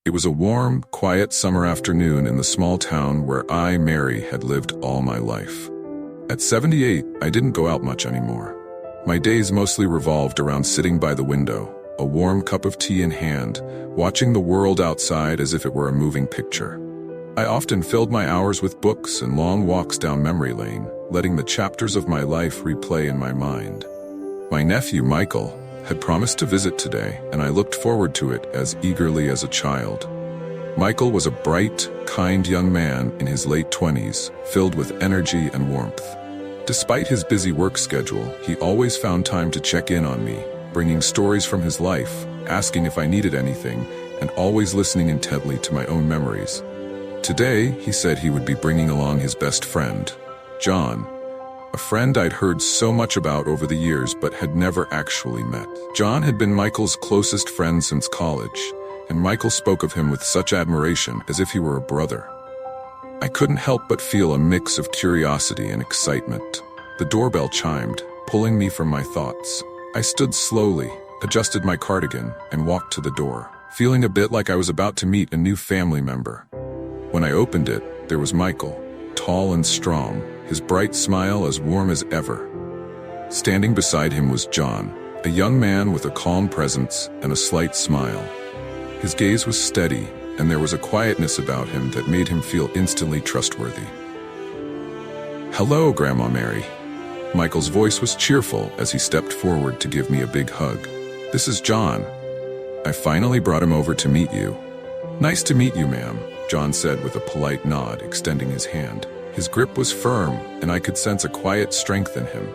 It was a warm, quiet summer afternoon in the small town where I, Mary, had lived all my life. At 78, I didn't go out much anymore. My days mostly revolved around sitting by the window, a warm cup of tea in hand, watching the world outside as if it were a moving picture. I often filled my hours with books and long walks down memory lane, letting the chapters of my life replay in my mind. My nephew, Michael, had promised to visit today, and I looked forward to it as eagerly as a child. Michael was a bright, kind young man in his late 20s, filled with energy and warmth. Despite his busy work schedule, he always found time to check in on me, bringing stories from his life, asking if I needed anything, and always listening intently to my own memories. Today, he said he would be bringing along his best friend, John, a friend I'd heard so much about over the years but had never actually met. John had been Michael's closest friend since college, and Michael spoke of him with such admiration as if he were a brother. I couldn't help but feel a mix of curiosity and excitement. The doorbell chimed, pulling me from my thoughts. I stood slowly, adjusted my cardigan, and walked to the door, feeling a bit like I was about to meet a new family member. When I opened it, there was Michael, tall and strong, his bright smile as warm as ever. Standing beside him was John, a young man with a calm presence and a slight smile. His gaze was steady, and there was a quietness about him that made him feel instantly trustworthy. "Hello, Grandma Mary." Michael's voice was cheerful as he stepped forward to give me a big hug. "This is John. I finally brought him over to meet you." "Nice to meet you, ma'am," John said with a polite nod, extending his hand. His grip was firm, and I could sense a quiet strength in him.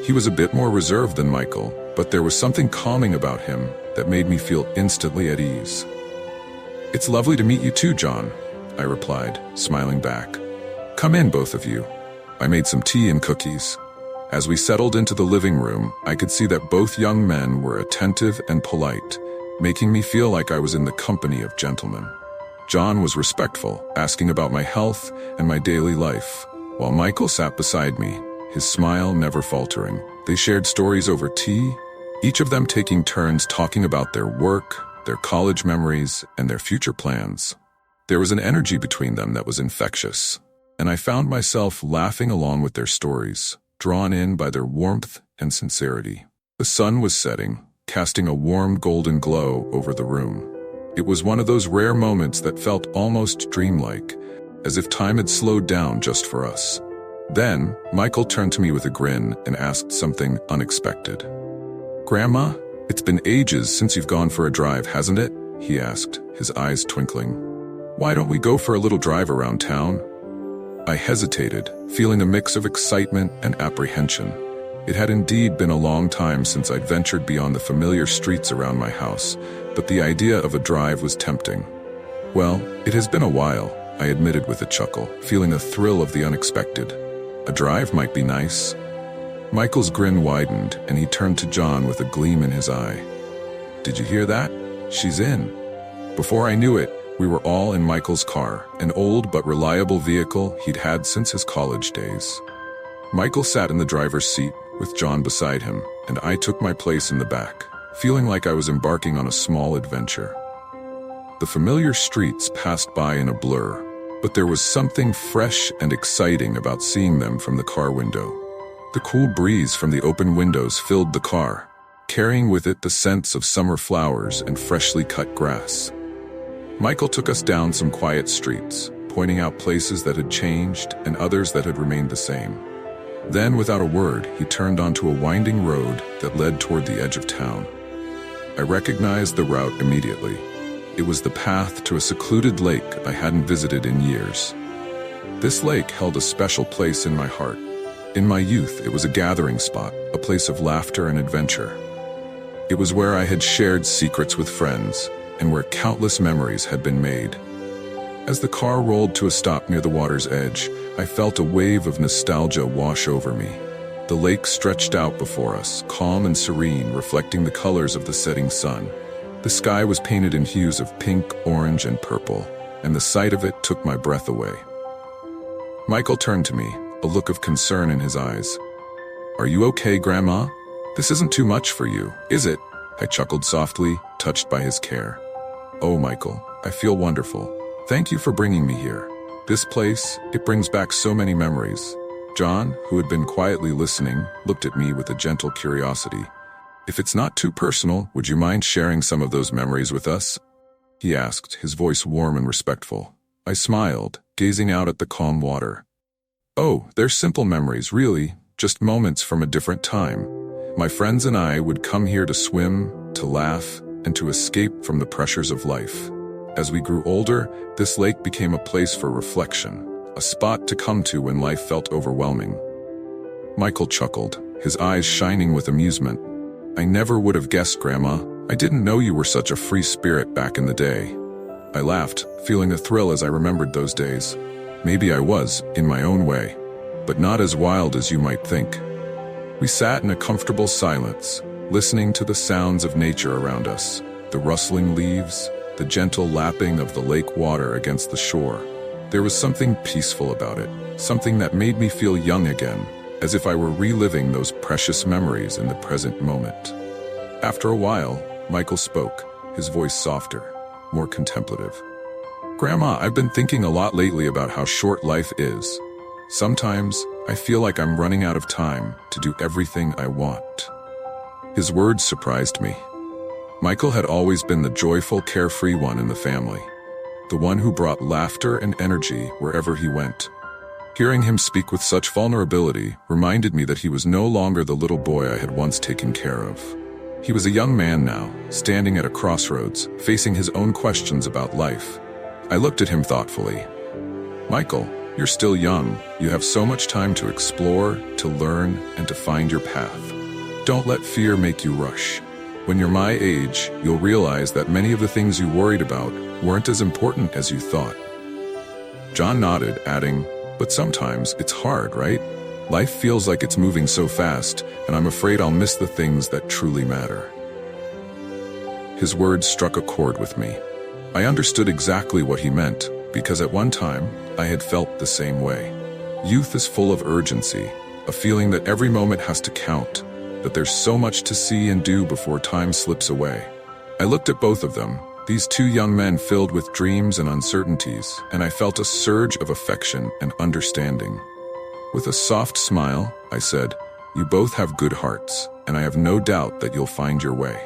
He was a bit more reserved than Michael, but there was something calming about him that made me feel instantly at ease. "It's lovely to meet you too, John," I replied, smiling back. "Come in, both of you. I made some tea and cookies." As we settled into the living room, I could see that both young men were attentive and polite, making me feel like I was in the company of gentlemen. John was respectful, asking about my health and my daily life, while Michael sat beside me, his smile never faltering. They shared stories over tea, each of them taking turns talking about their work, their college memories, and their future plans. There was an energy between them that was infectious, and I found myself laughing along with their stories, drawn in by their warmth and sincerity. The sun was setting, casting a warm golden glow over the room. It was one of those rare moments that felt almost dreamlike, as if time had slowed down just for us. Then, Michael turned to me with a grin and asked something unexpected. "Grandma, it's been ages since you've gone for a drive, hasn't it?" he asked, his eyes twinkling. "Why don't we go for a little drive around town?" I hesitated, feeling a mix of excitement and apprehension. It had indeed been a long time since I'd ventured beyond the familiar streets around my house, but the idea of a drive was tempting. "Well, it has been a while," I admitted with a chuckle, feeling a thrill of the unexpected. "A drive might be nice." Michael's grin widened, and he turned to John with a gleam in his eye. "Did you hear that? She's in." Before I knew it, we were all in Michael's car, an old but reliable vehicle he'd had since his college days. Michael sat in the driver's seat, with John beside him, and I took my place in the back, feeling like I was embarking on a small adventure. The familiar streets passed by in a blur, but there was something fresh and exciting about seeing them from the car window. The cool breeze from the open windows filled the car, carrying with it the scents of summer flowers and freshly cut grass. Michael took us down some quiet streets, pointing out places that had changed and others that had remained the same. Then, without a word, he turned onto a winding road that led toward the edge of town. I recognized the route immediately. It was the path to a secluded lake I hadn't visited in years. This lake held a special place in my heart. In my youth, it was a gathering spot, a place of laughter and adventure. It was where I had shared secrets with friends, and where countless memories had been made. As the car rolled to a stop near the water's edge, I felt a wave of nostalgia wash over me. The lake stretched out before us, calm and serene, reflecting the colors of the setting sun. The sky was painted in hues of pink, orange, and purple, and the sight of it took my breath away. Michael turned to me, a look of concern in his eyes. "Are you okay, Grandma? This isn't too much for you, is it?" I chuckled softly, touched by his care. "Oh, Michael, I feel wonderful. Thank you for bringing me here. This place, it brings back so many memories. John, who had been quietly listening, looked at me with a gentle curiosity. If it's not too personal, would you mind sharing some of those memories with us? He asked, his voice warm and respectful. I smiled, gazing out at the calm water. Oh, they're simple memories, really, just moments from a different time. My friends and I would come here to swim, to laugh, and to escape from the pressures of life. As we grew older, this lake became a place for reflection, a spot to come to when life felt overwhelming. Michael chuckled, his eyes shining with amusement. I never would have guessed, Grandma. I didn't know you were such a free spirit back in the day. I laughed, feeling a thrill as I remembered those days. Maybe I was, in my own way, but not as wild as you might think. We sat in a comfortable silence, listening to the sounds of nature around us, the rustling leaves, the gentle lapping of the lake water against the shore. There was something peaceful about it, something that made me feel young again, as if I were reliving those precious memories in the present moment. After a while, Michael spoke, his voice softer, more contemplative. Grandma, I've been thinking a lot lately about how short life is. Sometimes, I feel like I'm running out of time to do everything I want. His words surprised me. Michael had always been the joyful, carefree one in the family, the one who brought laughter and energy wherever he went. Hearing him speak with such vulnerability reminded me that he was no longer the little boy I had once taken care of. He was a young man now, standing at a crossroads, facing his own questions about life. I looked at him thoughtfully. Michael, you're still young. You have so much time to explore, to learn, and to find your path. Don't let fear make you rush. When you're my age, you'll realize that many of the things you worried about weren't as important as you thought. John nodded, adding, but sometimes it's hard, right? Life feels like it's moving so fast, and I'm afraid I'll miss the things that truly matter. His words struck a chord with me. I understood exactly what he meant, because at one time, I had felt the same way. Youth is full of urgency, a feeling that every moment has to count, that there's so much to see and do before time slips away. I looked at both of them, these two young men filled with dreams and uncertainties, and I felt a surge of affection and understanding. With a soft smile, I said, you both have good hearts, and I have no doubt that you'll find your way.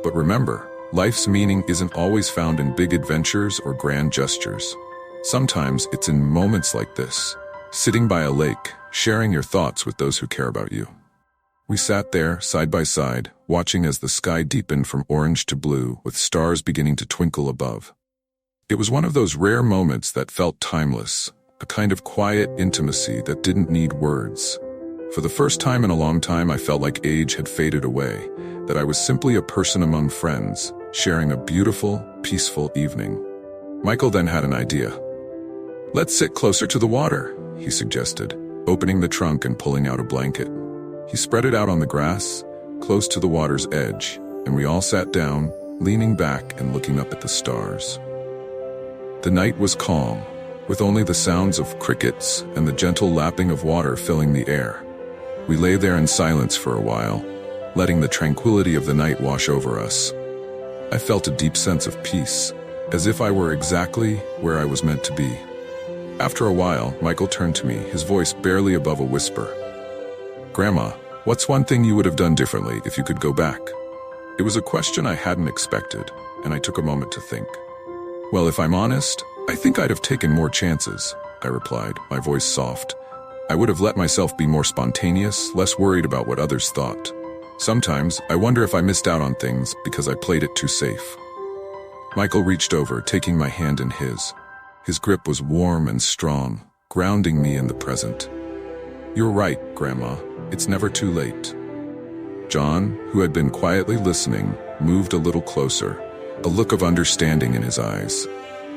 But remember, life's meaning isn't always found in big adventures or grand gestures. Sometimes it's in moments like this, sitting by a lake, sharing your thoughts with those who care about you. We sat there, side by side, watching as the sky deepened from orange to blue, with stars beginning to twinkle above. It was one of those rare moments that felt timeless, a kind of quiet intimacy that didn't need words. For the first time in a long time, I felt like age had faded away, that I was simply a person among friends, sharing a beautiful, peaceful evening. Michael then had an idea. Let's sit closer to the water, he suggested, opening the trunk and pulling out a blanket. He spread it out on the grass, close to the water's edge, and we all sat down, leaning back and looking up at the stars. The night was calm, with only the sounds of crickets and the gentle lapping of water filling the air. We lay there in silence for a while, letting the tranquility of the night wash over us. I felt a deep sense of peace, as if I were exactly where I was meant to be. After a while, Michael turned to me, his voice barely above a whisper. Grandma, what's one thing you would have done differently if you could go back? It was a question I hadn't expected, and I took a moment to think. Well, if I'm honest, I think I'd have taken more chances, I replied, my voice soft. I would have let myself be more spontaneous, less worried about what others thought. Sometimes, I wonder if I missed out on things because I played it too safe. Michael reached over, taking my hand in his. His grip was warm and strong, grounding me in the present. You're right, Grandma. It's never too late. John, who had been quietly listening, moved a little closer, a look of understanding in his eyes.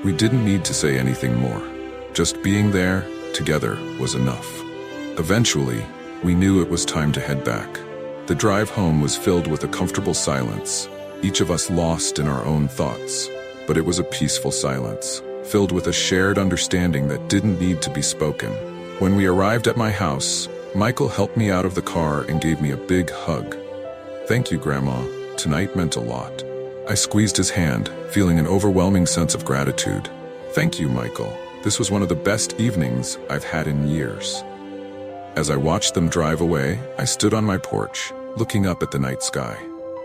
We didn't need to say anything more. Just being there, together, was enough. Eventually, we knew it was time to head back. The drive home was filled with a comfortable silence, each of us lost in our own thoughts. But it was a peaceful silence, filled with a shared understanding that didn't need to be spoken. When we arrived at my house, Michael helped me out of the car and gave me a big hug. Thank you, Grandma. Tonight meant a lot. I squeezed his hand, feeling an overwhelming sense of gratitude. Thank you, Michael. This was one of the best evenings I've had in years. As I watched them drive away, I stood on my porch, looking up at the night sky.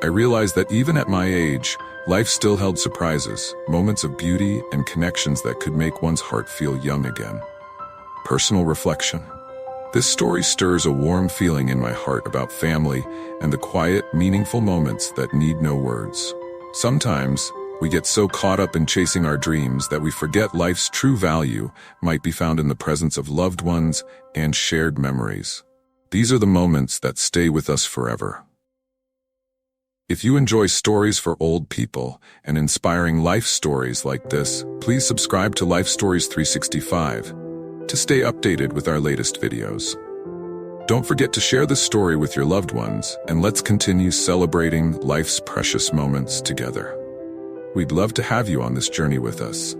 I realized that even at my age, life still held surprises, moments of beauty and connections that could make one's heart feel young again. Personal reflection. This story stirs a warm feeling in my heart about family and the quiet, meaningful moments that need no words. Sometimes, we get so caught up in chasing our dreams that we forget life's true value might be found in the presence of loved ones and shared memories. These are the moments that stay with us forever. If you enjoy stories for old people and inspiring life stories like this, please subscribe to Life Stories 365 to stay updated with our latest videos. Don't forget to share this story with your loved ones, and let's continue celebrating life's precious moments together. We'd love to have you on this journey with us.